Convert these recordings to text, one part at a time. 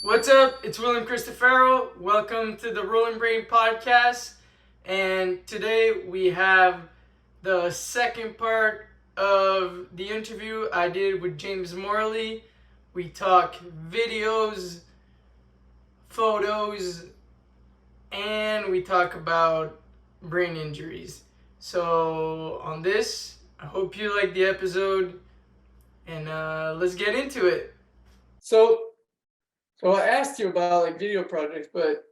What's up? It's William Christopher. Welcome to the Rolling Brain Podcast. And today we have the second part of the interview I did with James Morley. We talk videos, photos, and we talk about brain injuries. So, on this, I hope you like the episode, and let's get into it. So I asked you about like video projects, but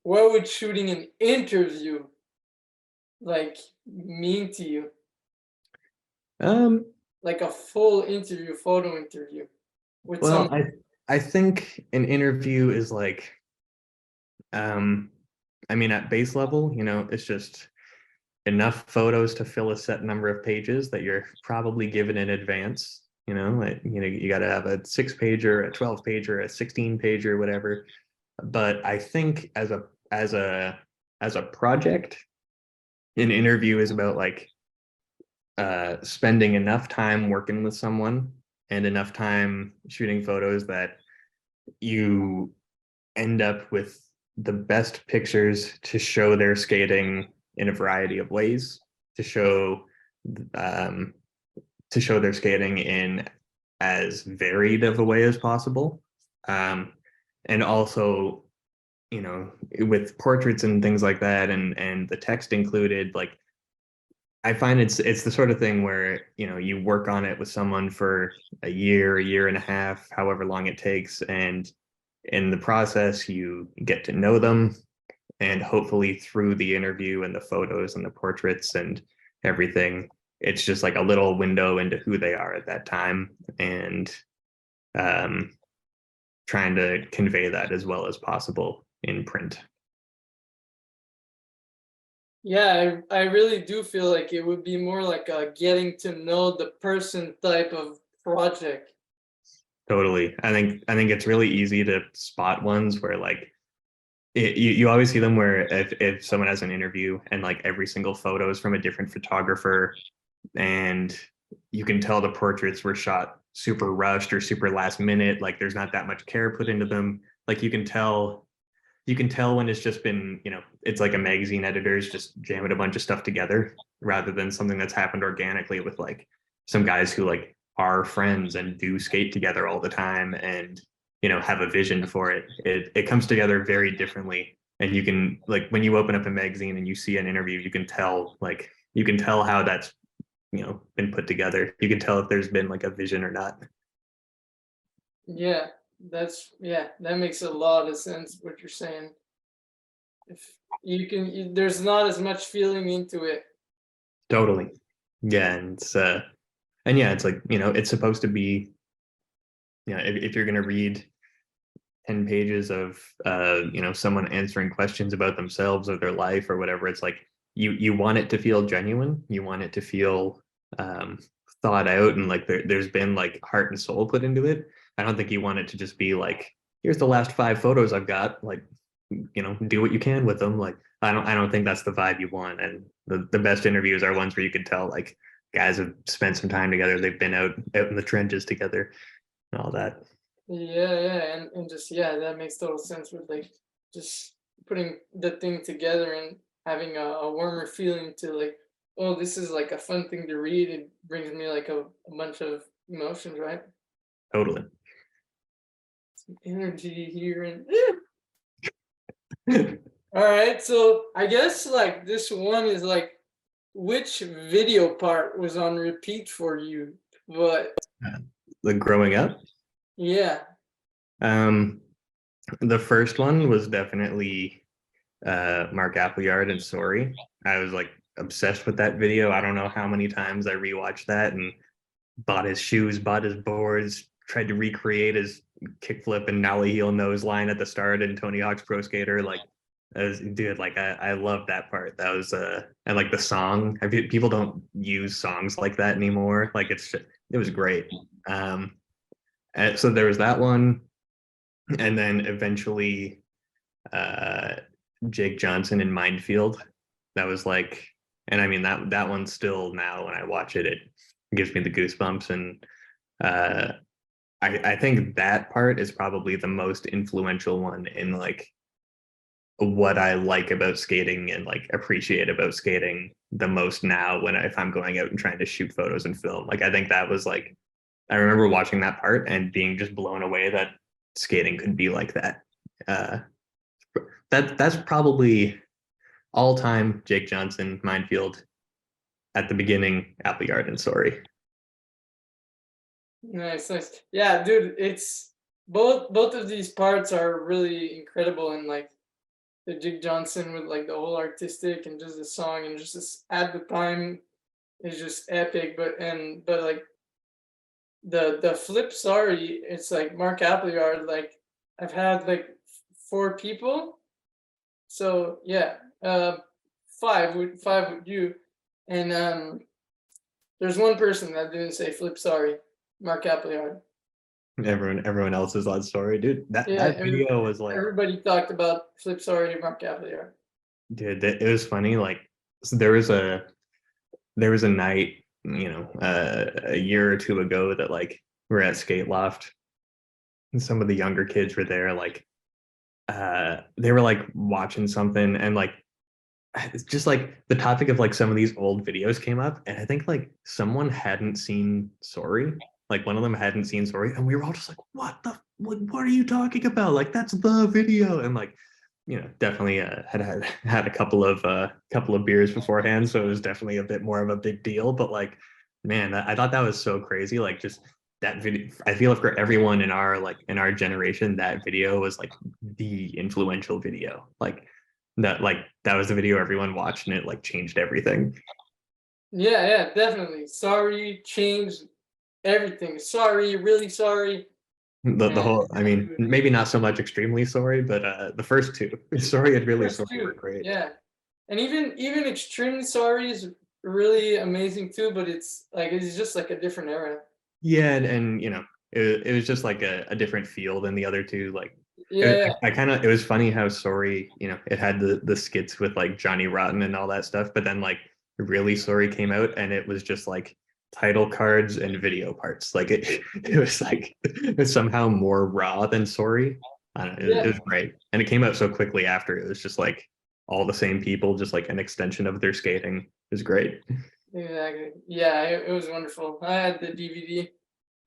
what would shooting an interview like mean to you? Um, Like a full interview, photo interview with well, someone. I think an interview is like, um, at base level, it's just enough photos to fill a set number of pages that you're probably given in advance. You got to have a 6 pager, a 12 pager, a 16 pager, whatever. But I think as a project, an interview is about like spending enough time working with someone and enough time shooting photos that you end up with the best pictures to show their skating in a variety of ways, to show um, their skating in as varied of a way as possible, and also with portraits and things like that, and the text included. Like, I find it's the sort of thing where you work on it with someone for a year and a half, however long it takes, and in the process you get to know them, and hopefully through the interview and the photos and the portraits and everything, it's just like a little window into who they are at that time, and um, trying to convey that as well as possible in print. Yeah, I really do feel like it would be more like a getting to know the person type of project. Totally. I think it's really easy to spot ones where like you always see them where if someone has an interview and like every single photo is from a different photographer, and you can tell the portraits were shot super rushed or super last minute, like there's not that much care put into them. Like you can tell when it's just been, it's like a magazine editor's just jamming a bunch of stuff together rather than something that's happened organically with like some guys who like are friends and do skate together all the time, and have a vision for it. It comes together very differently. And you can, like, when you open up a magazine and you see an interview, you can tell how that's been put together. You can tell if there's been like a vision or not. Yeah, that makes a lot of sense what you're saying. If there's not as much feeling into it. Totally. Yeah. And yeah, it's like, it's supposed to be, if you're going to read 10 pages of someone answering questions about themselves or their life or whatever, it's like you want it to feel genuine. You want it to feel um thought out, and like there's been like heart and soul put into it. I don't think you want it to just be like, here's the last 5 photos I've got, like, do what you can with them. Like, I don't think that's the vibe you want. And the best interviews are ones where you can tell like guys have spent some time together, they've been out in the trenches together and all that. And just that makes total sense with like just putting the thing together and having a warmer feeling to like, oh, this is like a fun thing to read. It brings me like a bunch of emotions, right? Totally. Some energy here and all right. So I guess like this one is like, which video part was on repeat for you? But Like growing up, yeah, um the first one was definitely Mark Appleyard and Sorry. I was like obsessed with that video. I don't know how many times I rewatched that and bought his shoes, bought his boards, tried to recreate his kickflip and nollie heel nose line at the start in Tony Hawk's Pro Skater. Like, dude, like I love that part. That was and like the song. People don't use songs like that anymore. Like, it was great. And so there was that one, and then eventually uh Jake Johnson in Minefield. That was like, and I mean that one still now when I watch it, it gives me the goosebumps. And uh I think that part is probably the most influential one in like what I like about skating and like appreciate about skating the most now if I'm going out and trying to shoot photos and film. Like I think that was like I remember watching that part and being just blown away that skating could be like that. Uh, that's probably all time Jake Johnson, Minefield at the beginning, Appleyard and Sorry. Nice, nice. Yeah, dude, it's both of these parts are really incredible, and like the Jig Johnson with like the whole artistic and just the song and just this at the time is just epic. But like the flip, sorry, it's like Mark Appleyard. Like I've had like four people, so yeah, five with you, and there's one person that didn't say flip, sorry, Mark Appleyard. Everyone else is on Sorry, dude. Yeah, That video was like, everybody talked about flip, sorry, Mark Appleyard. dude, it was funny. Like so there was a night, a year or two ago that like we're at Skate Loft and some of the younger kids were there, like they were like watching something and like it's just like the topic of like some of these old videos came up and I think like someone hadn't seen Sorry. Like one of them hadn't seen Sorry, and we were all just like, what are you talking about? Like that's the video. And like, definitely had a couple of beers beforehand, so it was definitely a bit more of a big deal. But like, man, I thought that was so crazy. Like just that video, I feel like for everyone in our generation, that video was like the influential video. Like that was the video everyone watched and it like changed everything. Yeah, yeah, definitely. Sorry changed everything. Sorry, really sorry. The And whole, I mean, maybe not so much extremely sorry, but the first two, sorry and really first sorry, were two, great. yeah. And even extremely sorry is really amazing too, but it's just like a different era. Yeah, and it was just like a different feel than the other two. Like Yeah. I kind of, it was funny how Sorry, it had the skits with like Johnny Rotten and all that stuff, but then like Really Sorry came out and it was just like title cards and video parts. Like it was like it was somehow more raw than Sorry. I don't know, it Yeah, was great. And it came out so quickly after. It was just like all the same people, just like an extension of their skating. It was great. exactly. Yeah, it was wonderful. I had the DVD.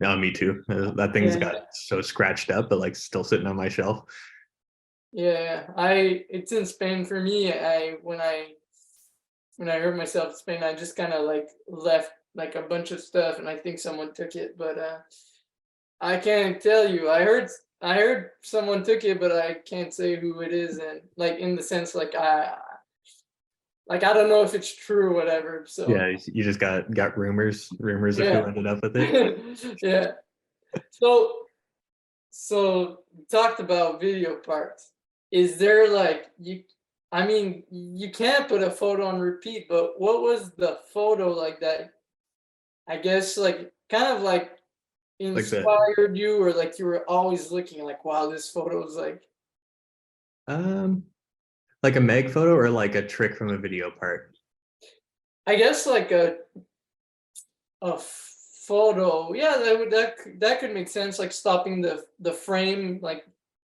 No, me too. That thing's got Yeah. so scratched up, but like still sitting on my shelf. Yeah, it's in Spain for me. When I hurt myself in Spain, I just kind of like left like a bunch of stuff, and I think someone took it, but I can't tell you. I heard someone took it, but I can't say who it is, and like in the sense I don't know if it's true or whatever. So Yeah, you just got rumors of who yeah, ended up with it. yeah. So we talked about video parts. Is there like you? I mean, you can't put a photo on repeat, but what was the photo like that? I guess like kind of like Like the inspired you, or like you were always looking like, wow, this photo is like. um like a Meg photo or like a trick from a video part. I guess like a photo. Yeah, that could make sense. Like stopping the frame. Like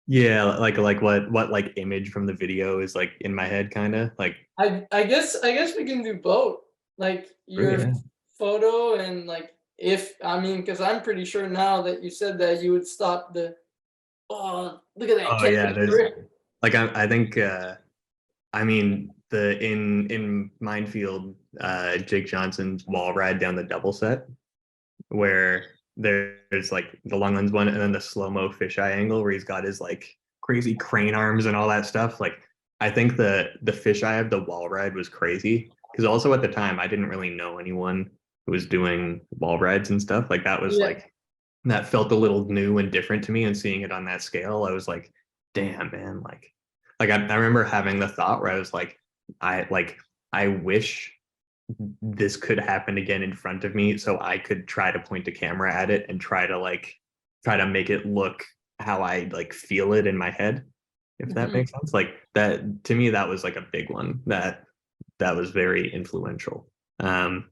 Yeah, like what like image from the video is like in my head kind of like I guess we can do both. Like your yeah. photo and like if I mean, because I'm pretty sure now that you said that you would stop the. Oh, look at that Oh yeah, there's camera. like I think I mean the in Minefield Jake Johnson's wall ride down the double set where there's like the long lens one and then the slow-mo fisheye angle where he's got his like crazy crane arms and all that stuff. Like I think the fisheye of the wall ride was crazy because also at the time I didn't really know anyone who was doing wall rides and stuff. Like that was Yeah. like that felt a little new and different to me, and seeing it on that scale, I was like, damn man, I remember having the thought where I was like I wish this could happen again in front of me so I could try to point a camera at it and try to make it look how I like feel it in my head, if that Mhm. makes sense. Like that to me, that was like a big one that was very influential. And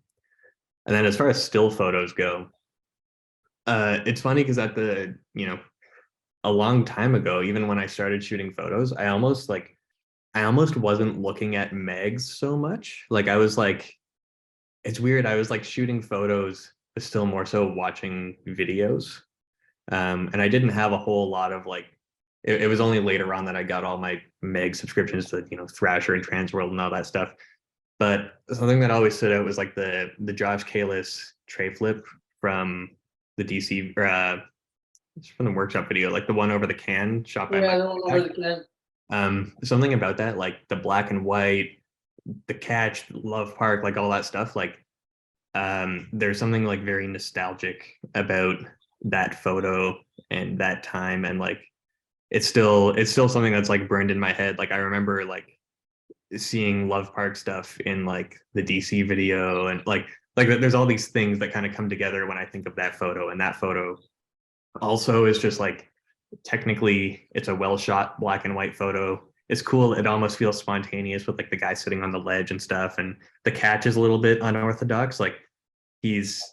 then as far as still photos go, It's funny because a long time ago, even when I started shooting photos, I almost wasn't looking at megs so much. Like I was like, it's weird. I was like shooting photos, but still more so watching videos. And I didn't have a whole lot of like, it was only later on that I got all my meg subscriptions to, Thrasher and Transworld and all that stuff. But something that always stood out was like the Josh Kalis tray flip from the DC or it's from the workshop video, like the one over the can shot by Yeah, Mike. the one over the can. Something about that, like the black and white, the catch, Love Park, like all that stuff, like there's something like very nostalgic about that photo and that time, and like it's still something that's like burned in my head. Like I remember like seeing Love Park stuff in like the DC video, and like there's all these things that kind of come together when I think of that photo, and that photo also is just like technically it's a well shot black and white photo. It's cool. It almost feels spontaneous with like the guy sitting on the ledge and stuff, and the catch is a little bit unorthodox. Like he's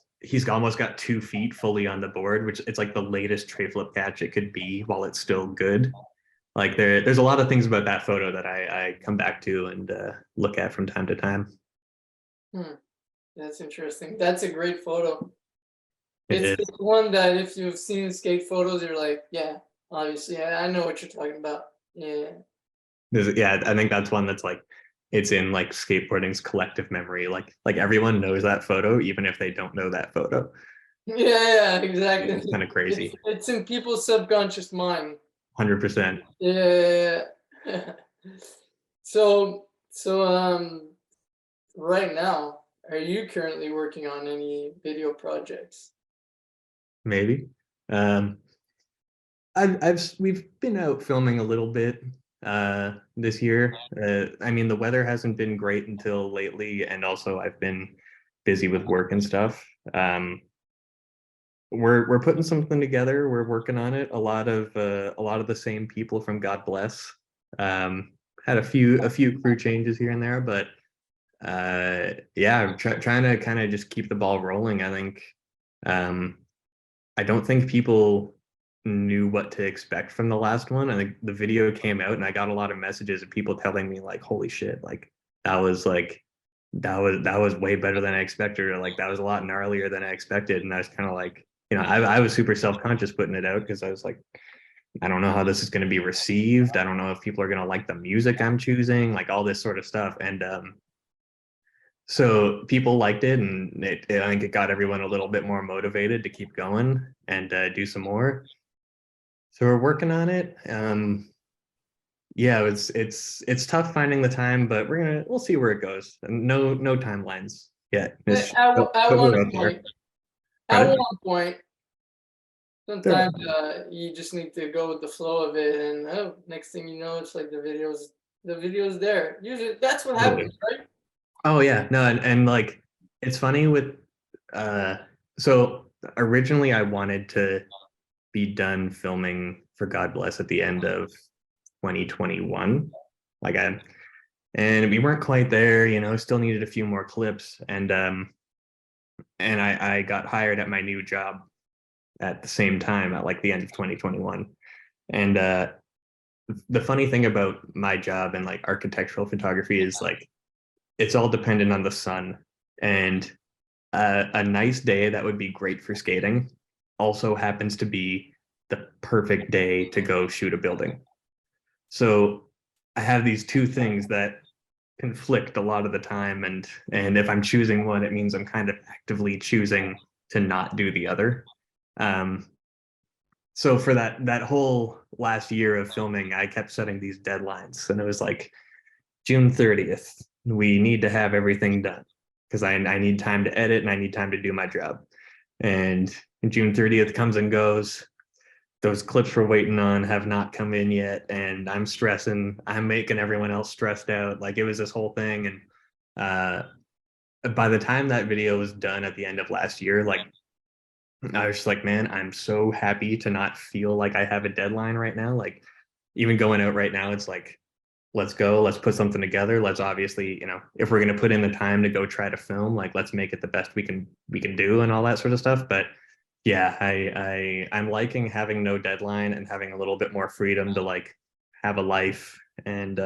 almost got 2 feet fully on the board, which it's like the latest tray flip catch it could be while it's still good. Like there's a lot of things about that photo that I come back to and look at from time to time. Hmm, that's interesting. That's a great photo. It It's is. the one that if you've seen skate photos, you're like, yeah, obviously, I know what you're talking about. Yeah. Yeah, I think that's one that's like it's in like skateboarding's collective memory. Like everyone knows that photo, even if they don't know that photo. Yeah, exactly. It's kind of crazy. It's in people's subconscious mind. 100%. Yeah. So right now, are you currently working on any video projects? Maybe. Um, we've been out filming a little bit this year. I mean, the weather hasn't been great until lately, and also I've been busy with work and stuff. We're putting something together. We're working on it. A lot of the same people from God Bless. Had a few crew changes here and there, but yeah, I'm trying to kind of just keep the ball rolling. I think um, I don't think people knew what to expect from the last one. I think the video came out and I got a lot of messages of people telling me like, holy shit, that was like that was way better than I expected, or like that was a lot gnarlier than I expected. And I was kind of like, I was super self-conscious putting it out because I was like, I don't know how this is going to be received. I don't know if people are going to like the music I'm choosing, like all this sort of stuff. And so people liked it, and I think it got everyone a little bit more motivated to keep going and do some more. So we're working on it. Yeah, it's tough finding the time, but we'll see where it goes. No timelines yet. At But one we're out there. point, at Pardon? one point, There. sometimes you just need to go with the flow of it, and oh, next thing you know, it's like the video's there. Usually, that's what Totally. happens, right? Oh yeah, no, and like it's funny with uh so originally I wanted to be done filming for God Bless at the end of 2021. Like I and we weren't quite there, still needed a few more clips, and I got hired at my new job at the same time at like the end of 2021. And the funny thing about my job and like architectural photography is like it's all dependent on the sun. And a nice day that would be great for skating also happens to be the perfect day to go shoot a building. So I have these two things that conflict a lot of the time, and if I'm choosing one, it means I'm kind of actively choosing to not do the other. Um, so for that whole last year of filming, I kept setting these deadlines, and it was like June 30th, we need to have everything done because I need time to edit and I need time to do my job. And June 30th comes and goes. Those clips we're waiting on have not come in yet, and I'm stressing. I'm making everyone else stressed out. Like it was this whole thing, and by the time that video was done at the end of last year, like I was just like, man, I'm so happy to not feel like I have a deadline right now. Like even going out right now, it's like, let's go, let's put something together. Let's obviously, if we're gonna put in the time to go try to film, like let's make it the best we can do and all that sort of stuff. But Yeah, I'm liking having no deadline and having a little bit more freedom to like have a life. And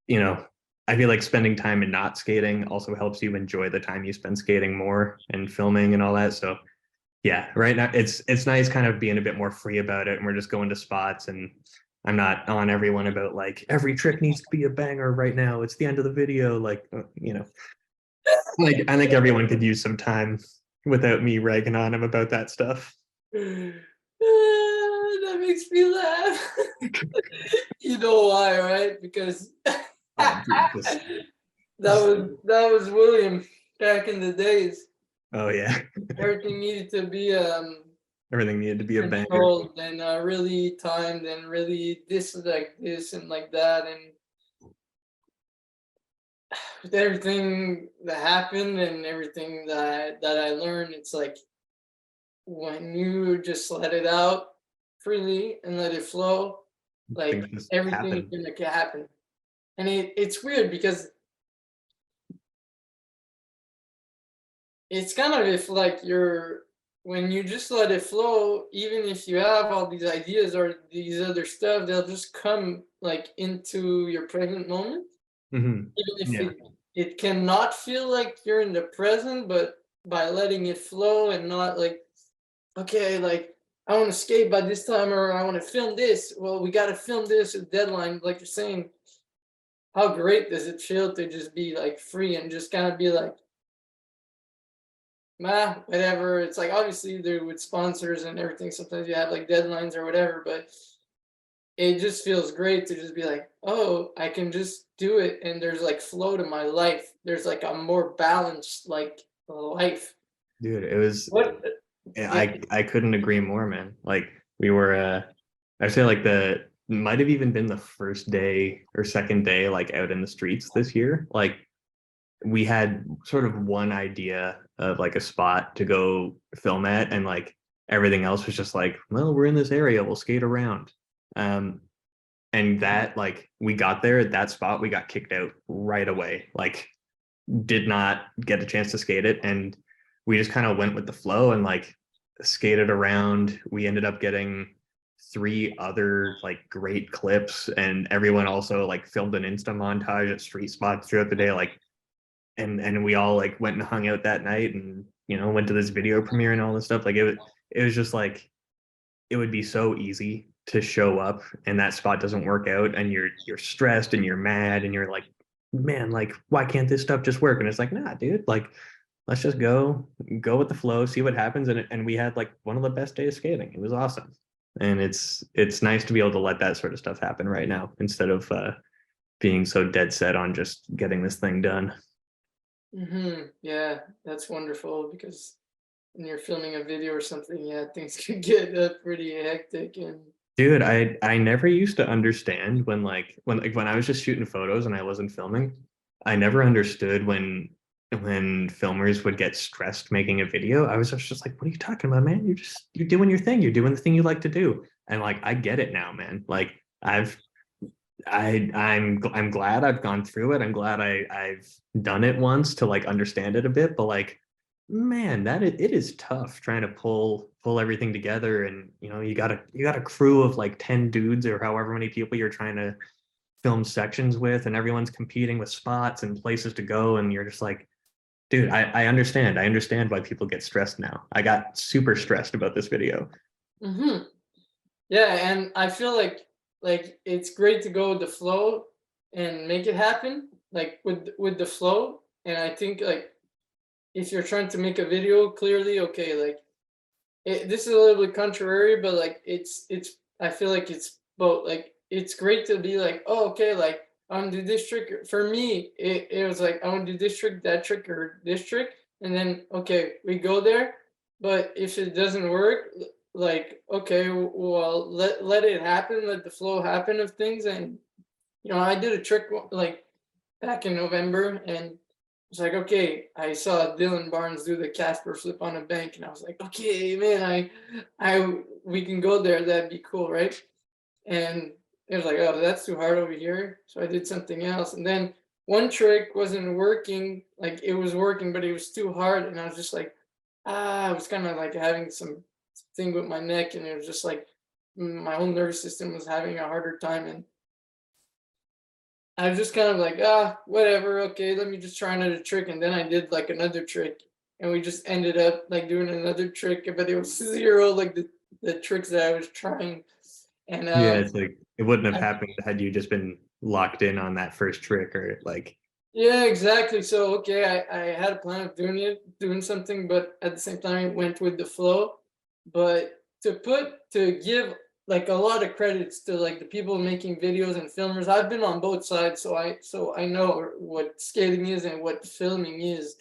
you know, I feel like spending time in not skating also helps you enjoy the time you spend skating more and filming and all that. So yeah, right now it's nice kind of being a bit more free about it, and we're just going to spots, and I'm not on everyone about like every trick needs to be a banger right now. It's the end of the video, like like I think everyone could use some time without me ragging on them about that stuff. That makes me laugh. You know why, right? Because Oh, dude, that was William back in the days. oh yeah, Everything needed to be everything needed to be a banger. controlled and really timed and really this like this and like that, and with everything that happened and everything that I learned, it's like when you just let it out freely and let it flow, Things like just everything is happen. gonna happen. And it's weird because it's kind of if like you're when you just let it flow, even if you have all these ideas or these other stuff, they'll just come like into your present moment. Even if Yeah, it cannot feel like you're in the present, but by letting it flow and not like, okay, like I want to skate by this time or I want to film this. Well, we got to film this at deadline. Like you're saying, how great does it feel to just be like free and just kind of be like, nah, whatever. It's like obviously there with sponsors and everything, sometimes you have like deadlines or whatever, but it just feels great to just be like, oh, I can just do it. And there's like flow to my life. There's like a more balanced like life. dude, it was. What? Yeah. I couldn't agree more, man. Like we were, I'd say like the might have even been the first day or second day like out in the streets this year. Like we had sort of one idea of like a spot to go film at, and like everything else was just like, well, we're in this area, we'll skate around. Um, and that like we got there at that spot, we got kicked out right away. Like did not get a chance to skate it, and we just kind of went with the flow and like skated around. We ended up getting three other like great clips, and everyone also like filmed an insta montage at street spots throughout the day, like and we all like went and hung out that night, and went to this video premiere and all this stuff. Like it was just like it would be so easy to show up and that spot doesn't work out, and you're stressed and you're mad and you're like, man, like why can't this stuff just work? And it's like, nah, dude, like let's just go with the flow, see what happens. And we had like one of the best days skating. It was awesome. And it's nice to be able to let that sort of stuff happen right now instead of being so dead set on just getting this thing done. Yeah, that's wonderful because when you're filming a video or something, yeah, things could get pretty hectic and Dude, I never used to understand when I was just shooting photos and I wasn't filming. I never understood when filmers would get stressed making a video. I was just like, what are you talking about, man? You're doing your thing. You're doing the thing you like to do. And like I get it now, man. Like I'm glad I've gone through it. I'm glad I've done it once to like understand it a bit, but like man, it is tough trying to pull everything together. And you got a crew of like 10 dudes or however many people you're trying to film sections with, and everyone's competing with spots and places to go, and you're just like, dude, I understand. I understand why people get stressed now. I got super stressed about this video. hmm yeah, and I feel like it's great to go with the flow and make it happen, like with the flow. And I think like if you're trying to make a video clearly, okay, like this is a little bit contrary, but like it's I feel like it's both like it's great to be like, oh, okay, like I want to do this trick. For me, it was like I want to do this trick, that trick, or this trick, and then okay, we go there. But if it doesn't work, like okay, well let it happen, let the flow happen of things. And I did a trick like back in November, and it's like, okay, I saw Dylan Barnes do the Casper flip on a bank, and I was like, okay, man, we can go there. That'd be cool, right? And it was like, oh, that's too hard over here. So I did something else, and then one trick wasn't working. Like it was working, but it was too hard, and I was just like, I was kind of like having some thing with my neck, and it was just like my whole nervous system was having a harder time, and I was just kind of like, whatever, okay, let me just try another trick. And then I did like another trick, and we just ended up like doing another trick, but it was zero like the tricks that I was trying. And Yeah, it's like it wouldn't have I, happened had you just been locked in on that first trick or like. yeah, exactly. So okay, I had a plan of doing something, but at the same time it went with the flow. But to give like a lot of credits to like the people making videos and filmers. I've been on both sides, so I know what skating is and what filming is.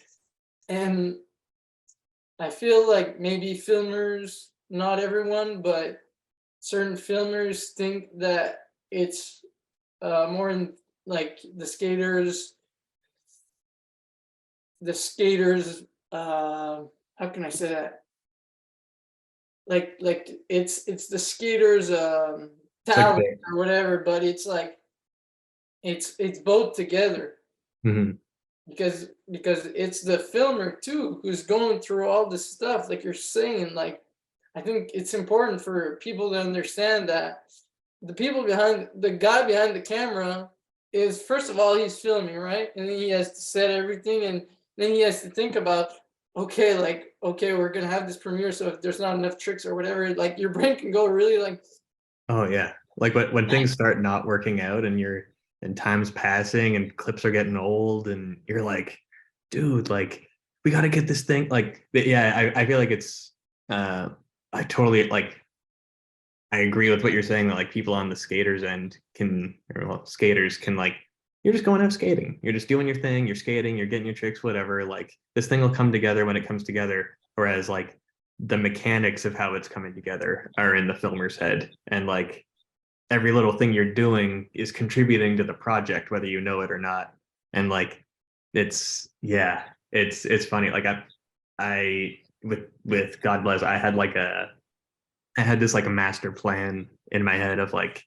And I feel like maybe filmers, not everyone, but certain filmers think that it's more in like the skaters how can I say that, like it's the skaters It's like talent or whatever, but it's like it's both together, mhm. because it's the filmer too who's going through all this stuff like you're saying. Like I think it's important for people to understand that the guy behind the camera is, first of all, he's filming, right? And then he has to set everything, and then he has to think about, okay, like, okay, we're gonna have this premiere, so if there's not enough tricks or whatever, like your brain can go really like, Oh yeah. Like when things start not working out and time's passing and clips are getting old and you're like, dude, like we gotta get this thing like yeah, I feel like it's I totally like I agree with what you're saying that like people on the skaters end can or well, skaters can like you're just going out skating. You're just doing your thing, you're skating, you're getting your tricks, whatever. Like this thing will come together when it comes together. Whereas like the mechanics of how it's coming together are in the filmer's head. And like every little thing you're doing is contributing to the project, whether you know it or not. And like it's yeah, it's funny. Like I with God bless, I had this like a master plan in my head of like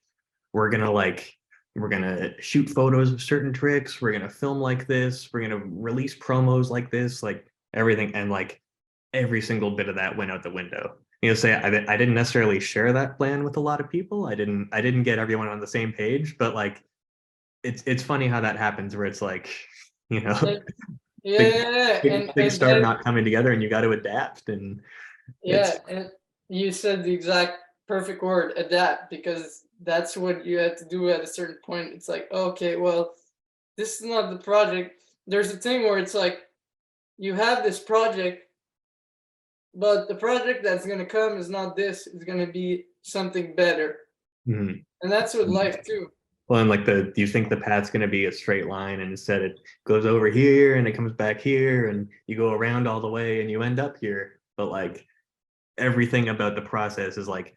we're gonna shoot photos of certain tricks, we're gonna film like this, we're gonna release promos like this, like everything, and like every single bit of that went out the window. You know, say I didn't necessarily share that plan with a lot of people. I didn't get everyone on the same page, but like it's funny how that happens where it's like, you know, yeah, yeah, things, yeah, yeah. things And start then not coming together and you got to adapt and yeah, it's and you said the exact perfect word, adapt, because that's what you had to do at a certain point. It's like, okay, well, this is not the project. There's a thing where it's like you have this project, but the project that's gonna come is not this. It's gonna be something better, mhm. and that's with life too. Well, and like you think the path's going to be a straight line, and instead it goes over here and it comes back here, and you go around all the way and you end up here. But like everything about the process is like,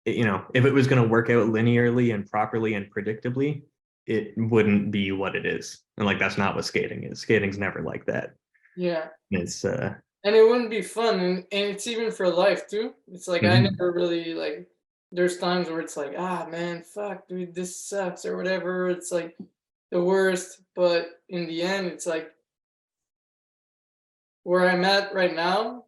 you know, if it was going to work out linearly and properly and predictably, it wouldn't be what it is. And like that's not what skating is. Skating's never like that. Yeah, It's and it wouldn't be fun, and it's even for life too. It's like I mhm, never really like. There's times where it's like, man, fuck, dude, this sucks or whatever. It's like the worst, but in the end, it's like where I'm at right now.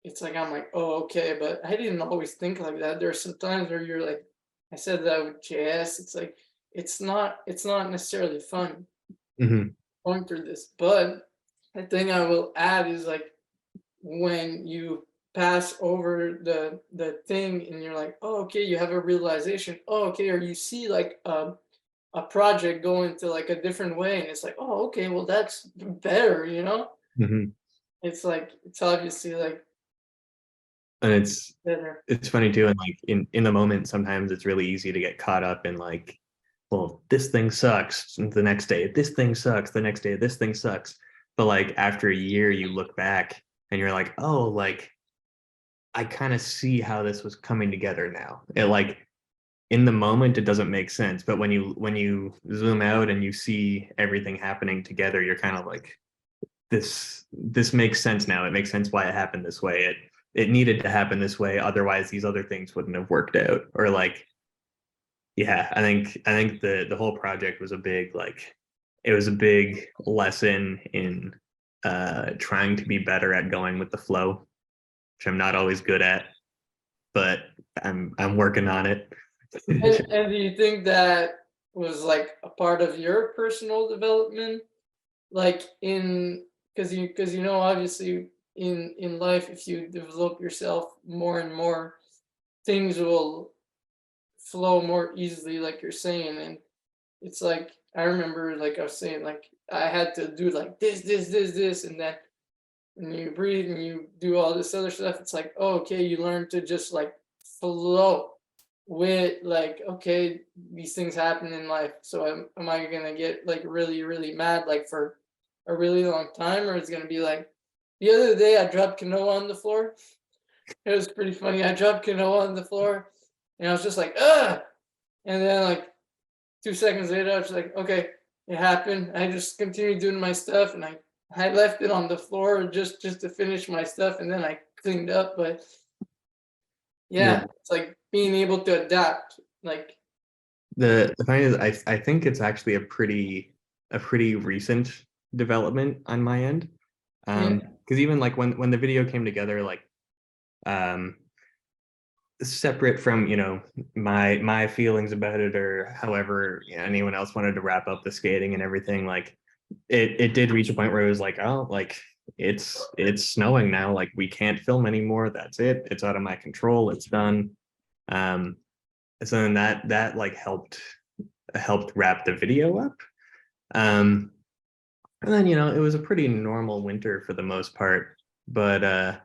It's like I'm like, oh, okay, but I didn't always think like that. There are some times where you're like, I said that with JS. It's like it's not necessarily fun mhm. going through this, but the thing I will add is like when you pass over the thing and you're like, oh, okay, you have a realization, oh, okay, or you see like a project go into like a different way, and it's like, oh, okay, well, that's better. Mhm. It's like it's obviously like And better. it's funny too, and like in the moment, sometimes it's really easy to get caught up in like, well, this thing sucks. And the next day, this thing sucks. The next day, this thing sucks. But like after a year, you look back and you're like, oh, like I kind of see how this was coming together now. It like in the moment, it doesn't make sense, but when you zoom out and you see everything happening together, you're kind of like, this makes sense now. It makes sense why it happened this way. It needed to happen this way, otherwise these other things wouldn't have worked out. Or like, yeah, I think the whole project was a big like it was a big lesson in trying to be better at going with the flow, which I'm not always good at, but I'm working on it. And do you think that was like a part of your personal development? Like in because you know obviously in life if you develop yourself more and more things will flow more easily like you're saying. And it's like I remember like I was saying like I had to do like this and then and you breathe and you do all this other stuff. It's like, oh, okay, you learn to just like flow with like, okay, these things happen in life. So am I gonna get like really, really mad like for a really long time? Or it's gonna be like the other day I dropped quinoa on the floor. It was pretty funny. I dropped quinoa on the floor and I was just like, ugh. And then like 2 seconds later, I was like, okay, it happened. I just continued doing my stuff, and I left it on the floor just to finish my stuff, and then I cleaned up. But the yeah, it's like being able to adapt. Like the thing is, I think it's actually a pretty recent development on my end. yeah, Because even like when the video came together, like um separate from my feelings about it, or however anyone else wanted to wrap up the skating and everything, like it did reach a point where it was like, oh, like it's snowing now, like we can't film anymore, that's it, it's out of my control, it's done. um so then that like helped wrap the video up. And then it was a pretty normal winter for the most part, but I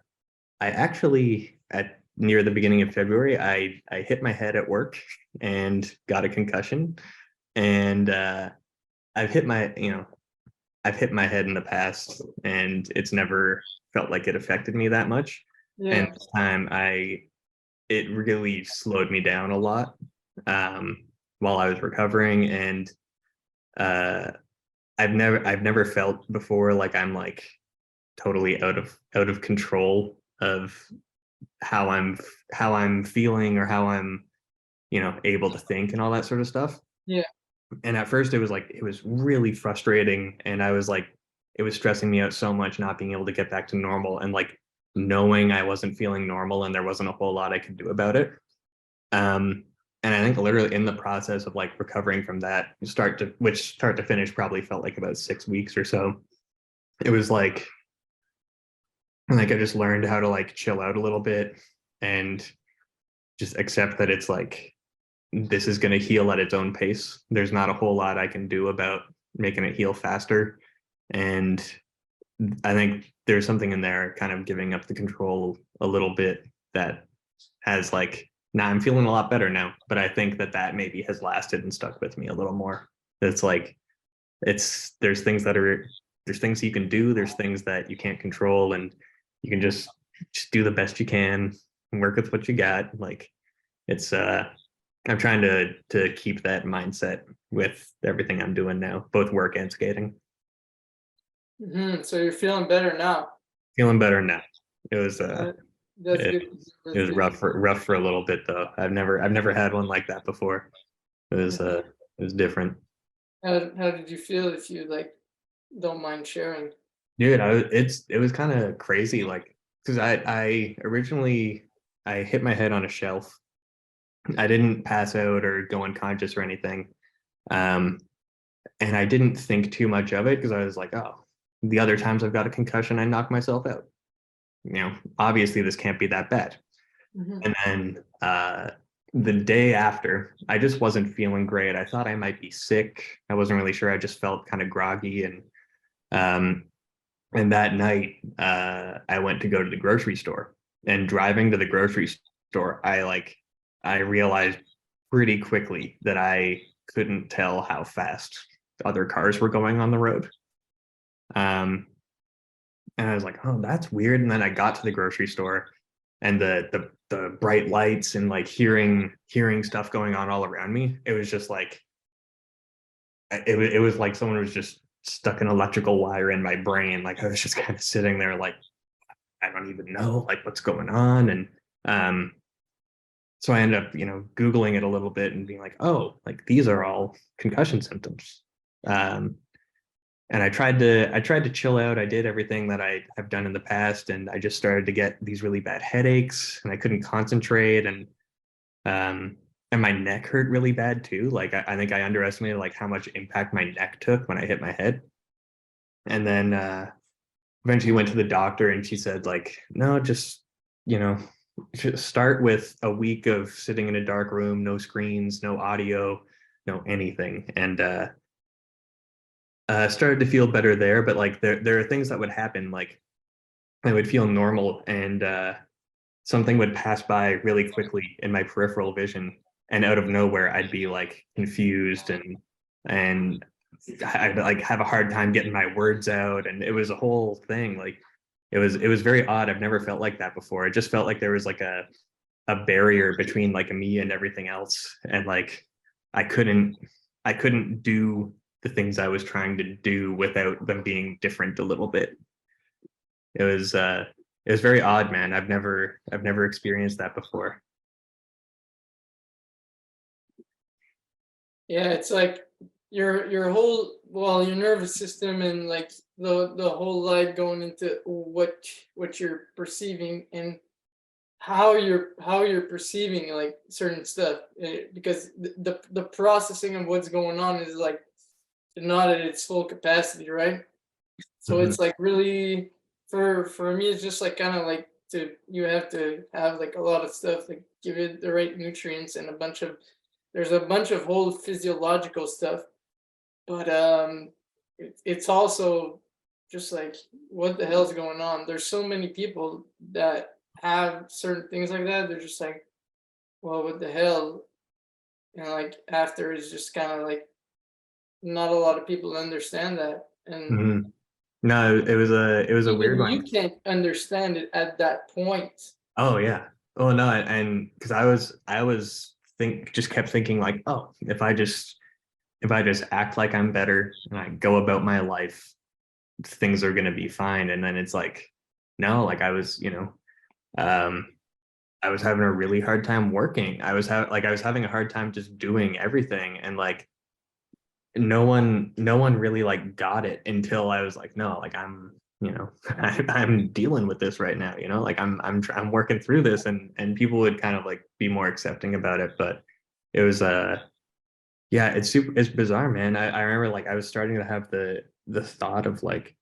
actually, at near the beginning of February, I hit my head at work and got a concussion. And I've hit my head in the past, and it's never felt like it affected me that much. And yeah, this time, it really slowed me down a lot um, while I was recovering. And uh, I've never felt before like I'm like totally out of control of how I'm feeling, or how I'm able to think and all that sort of stuff. yeah. And at first it was really frustrating, and I was like, it was stressing me out so much not being able to get back to normal, and like knowing I wasn't feeling normal and there wasn't a whole lot I could do about it. um and I think literally in the process of like recovering from that, start to finish probably felt like about 6 weeks or so. It was like I just learned how to like chill out a little bit and just accept that it's like this is going to heal at its own pace. There's not a whole lot I can do about making it heal faster. And I think there's something in there kind of giving up the control a little bit that has like, now I'm feeling a lot better now, but I think that maybe has lasted and stuck with me a little more. It's like, there's things there's things you can do, there's things that you can't control, and you can just do the best you can and work with what you got. Like it's I'm trying to keep that mindset with everything I'm doing now, both work and skating. So you're feeling better now. Feeling better now. It was Uh, that's it, good. it That's was good. rough for a little bit though. I've never had one like that before. Mhm. It was different. How did you feel if you like don't mind sharing? Dude, it was kind of crazy, like, because I originally I hit my head on a shelf. I didn't pass out or go unconscious or anything. Um, and I didn't think too much of it because I was like, oh, the other times I've got a concussion, I knock myself out. Obviously this can't be that bad. Hmm. And then the day after, I just wasn't feeling great. I thought I might be sick. I wasn't really sure. I just felt kind of groggy. Um, and that night, I went to go to the grocery store. And driving to the grocery store, I realized pretty quickly that I couldn't tell how fast other cars were going on the road. Um, and I was like, oh, that's weird. And then I got to the grocery store, and the bright lights and like hearing stuff going on all around me. It was just like it was like someone was just stuck an electrical wire in my brain. Like I was just kind of sitting there like, I don't even know like what's going on. And um so I ended up, Googling it a little bit and being like, oh, like these are all concussion symptoms. Um and I tried to chill out. I did everything that I have done in the past, and I just started to get these really bad headaches, and I couldn't concentrate, um, and my neck hurt really bad too. Like I think I underestimated like how much impact my neck took when I hit my head. And then eventually went to the doctor, and she said like, no, just you know, just start with a week of sitting in a dark room, no screens, no audio, no anything, and started to feel better there. But like there are things that would happen, like I would feel normal, and something would pass by really quickly in my peripheral vision, and out of nowhere I'd be like confused, and I'd like have a hard time getting my words out, and it was a whole thing. Like it was very odd. I've never felt like that before. It just felt like there was like a barrier between like me and everything else, and like I couldn't I couldn't do the things I was trying to do without them being different a little bit. It was very odd, man. I've never experienced that before. Yeah, it's like your whole, well, your nervous system and like the whole life going into what you're perceiving and how you're perceiving like certain stuff, because the processing of what's going on is like not at its full capacity, right? So Mhm. it's like really, for me it's just like kind of like, to you have to have like a lot of stuff, like give it the right nutrients and a bunch of, there's a bunch of whole physiological stuff, but it's also just like, what the hell's going on? There's so many people that have certain things like that. They're just like, well, what the hell? And like after is just kind of like, not a lot of people understand that, and Mhm. No, it was a weird even one. you can't understand it at that point. Oh yeah. Oh no, and because I was think just kept thinking like, oh, if I just act like I'm better and I go about my life, things are gonna be fine. And then it's like, no, like um, I was having a really hard time working. I was having a hard time just doing everything, and like no one really like got it until I was like, no, like I'm dealing with this right now, like I'm working through this, and people would kind of like be more accepting about it. But it was yeah, it's bizarre, man. I remember like I was starting to have the thought of like,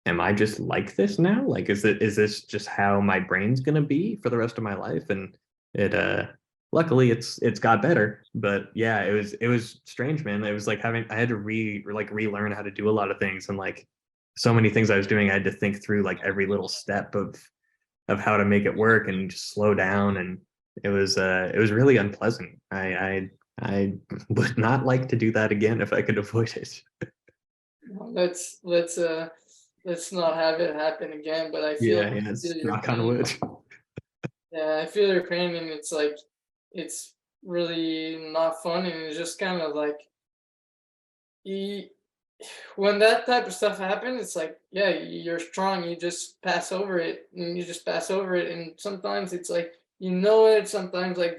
am I just like this now? Like, is this just how my brain's gonna be for the rest of my life? And it luckily it's got better. But yeah, it was strange, man. It was like having I had to relearn how to do a lot of things, and like so many things I was doing, I had to think through like every little step of how to make it work and just slow down. And it was really unpleasant. I would not like to do that again if I could avoid it. Well, let's not have it happen again. But Yeah, I yeah, feel it's your knock on pain. wood. Yeah, I feel your pain, and it's like, it's really not fun, and it's just kind of like, you, when that type of stuff happens, it's like, yeah, you're strong. You just pass over it, and you just pass over it. And sometimes it's like, you know it. Sometimes like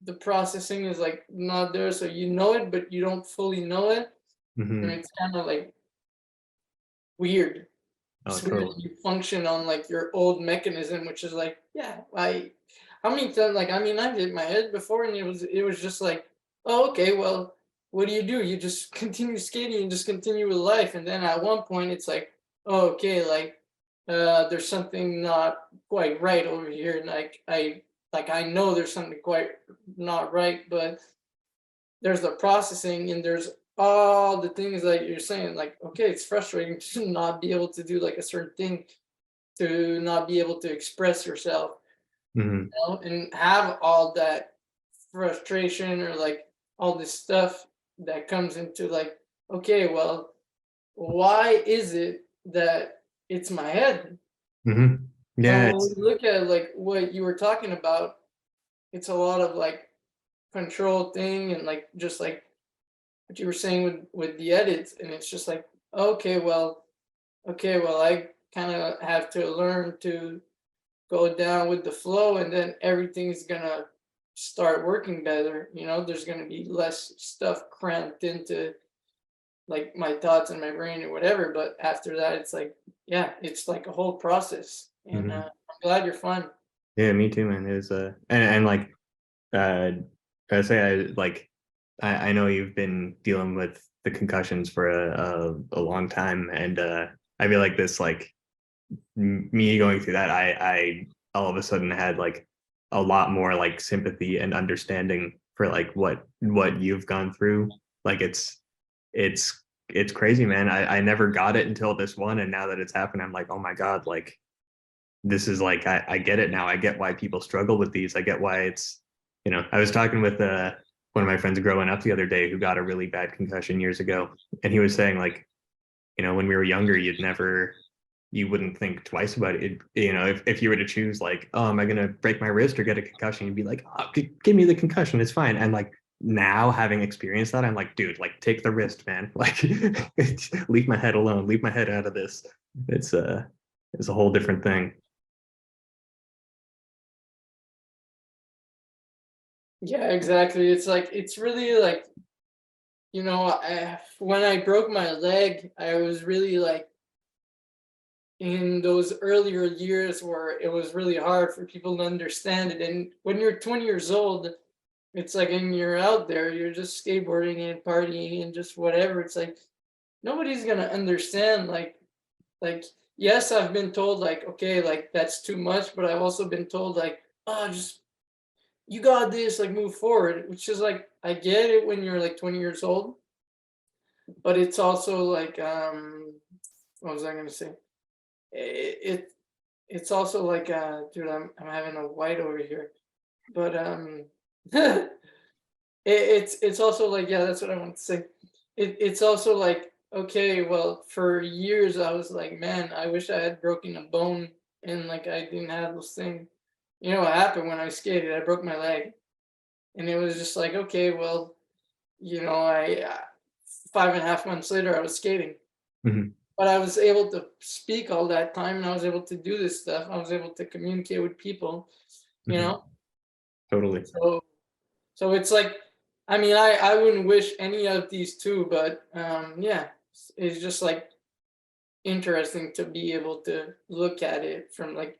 the processing is like not there, so you know it, but you don't fully know it, and Hmm. it's kind of like weird. Oh, It's weird totally. that you function on like your old mechanism, which is like, yeah, I, how many times, like, I mean, I hit my head before, and it was just like, oh, okay, well, what do? You just continue skating and just continue with life, and then at one point it's like, oh, okay, like, there's something not quite right over here, and like I know there's something quite not right, but there's the processing and there's all the things that you're saying. Like, okay, it's frustrating to not be able to do like a certain thing, to not be able to express yourself, Hmm. and have all that frustration or like all this stuff that comes into like, okay, well, why is it that it's my head? Hmm. And Yeah, when we it's look at like what you were talking about, it's a lot of like control thing and like just like what you were saying with the edits, and it's just like, okay, well, I kind of have to learn to go down with the flow, and then everything's gonna start working better. There's gonna be less stuff cramped into like my thoughts in my brain or whatever. But after that, it's like, yeah, it's like a whole process. And Mhm. I'm glad you're fine. Yeah, me too, man. It was and like uh I say I like I know you've been dealing with the concussions for a long time, and I feel like this like me going through that, I all of a sudden had like a lot more like sympathy and understanding for like what you've gone through. Like it's it's crazy, man. I never got it until this one, and now that it's happened, I'm like, oh my God, like this is like I get it now. I get why people struggle with these. I get why it's I was talking with one of my friends growing up the other day who got a really bad concussion years ago, and he was saying like, when we were younger, you wouldn't think twice about it. If you were to choose like, oh, am I gonna break my wrist or get a concussion, you'd be like, oh, give me the concussion, it's fine. And like now having experienced that, I'm like, dude, like take the wrist, man. Like leave my head alone, leave my head out of this. It's a whole different thing. Yeah, exactly. It's like, it's really like, when I broke my leg, I was really like in those earlier years where it was really hard for people to understand it. And when you're 20 years old, it's like, and you're out there, you're just skateboarding and partying and just whatever. It's like nobody's gonna understand. Like yes, I've been told like, okay, like that's too much, but I've also been told like, oh, just you got this, like move forward, which is like I get it when you're like 20 years old, but it's also like what was I gonna say? It it's also like dude, I'm having a white over here. But it's also like, yeah, that's what I want to say. It's also like, okay, well, for years I was like, man, I wish I had broken a bone and like I didn't have those things. You know what happened when I skated? I broke my leg, and it was just like, okay, well, I 5.5 months later I was skating, Mhm. but I was able to speak all that time, and I was able to do this stuff. I was able to communicate with people, you Mhm. know. Totally. So So it's like, I mean, I wouldn't wish any of these two, but yeah, it's just like interesting to be able to look at it from like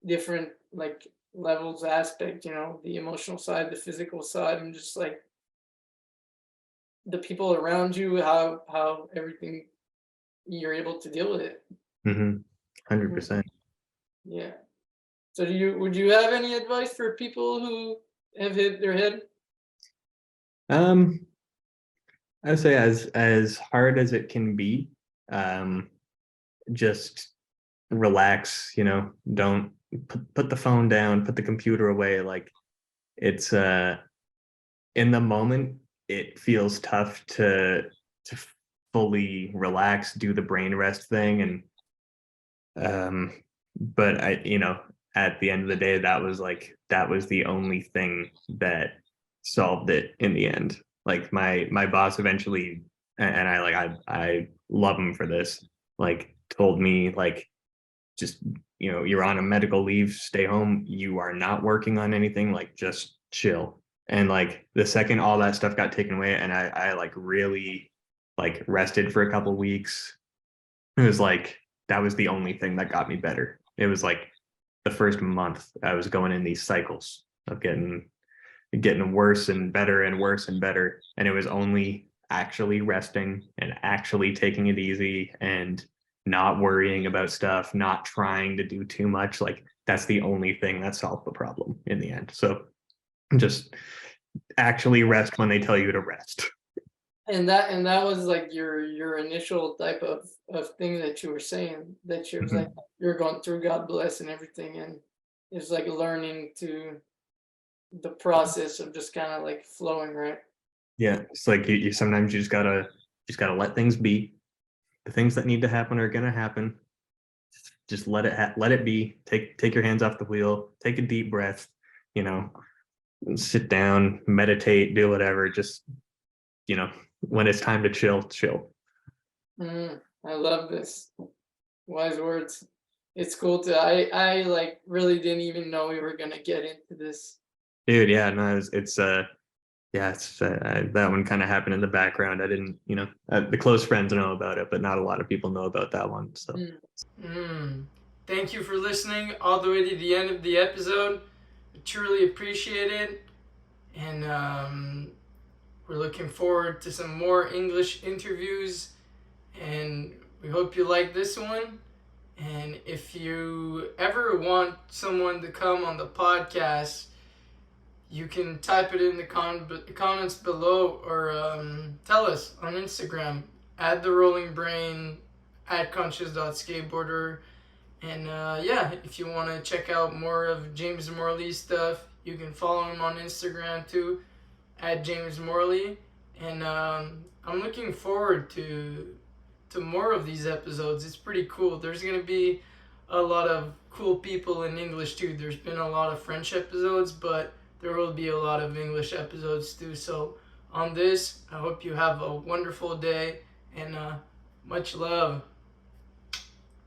different like levels, aspect, the emotional side, the physical side, and just like the people around you, how everything you're able to deal with it. Mhm. Mhm. 100%. Yeah. So would you have any advice for people who have hit their head? Um, I would say as hard as it can be, um, just relax, don't put the phone down, put the computer away. Like it's in the moment, it feels tough to fully relax, do the brain rest thing, and um, but at the end of the day, that was the only thing that solved it in the end. Like my boss eventually, and I love him for this, like told me like just you're on a medical leave, stay home, you are not working on anything, like just chill. And like the second all that stuff got taken away, and I like really like rested for a couple weeks, it was like that was the only thing that got me better. It was like the first month I was going in these cycles of getting worse and better and worse and better, and it was only actually resting and actually taking it easy and not worrying about stuff, not trying to do too much. Like that's the only thing that solved the problem in the end. So just actually rest when they tell you to rest. And that was like your initial type of thing that you were saying, that you was like Mhm. you're going through, God bless and everything, and it's like learning to the process of just kind of like flowing, right? Yeah, it's like you sometimes you just gotta let things be. The things that need to happen are gonna happen. Just let it be. Take your hands off the wheel. Take a deep breath. You know, sit down, meditate, do whatever. Just when it's time to chill, chill. I love this. Wise words. It's cool to I like really didn't even know we were gonna get into this. Dude, yeah, no, it's yeah, that one kind of happened in the background. I didn't, the close friends know about it, but not a lot of people know about that one. So Thank you for listening all the way to the end of the episode. I truly appreciate it. And we're looking forward to some more English interviews. And we hope you like this one. And if you ever want someone to come on the podcast, you can type it in the comments below, or tell us on Instagram at the Rolling Brain, at conscious.skateboarder. And yeah, if you want to check out more of James Morley's stuff, you can follow him on Instagram too, at James Morley. And I'm looking forward to more of these episodes. It's pretty cool. There's going to be a lot of cool people in English too. There's been a lot of French episodes, but there will be a lot of English episodes too. So on this, I hope you have a wonderful day, and much love.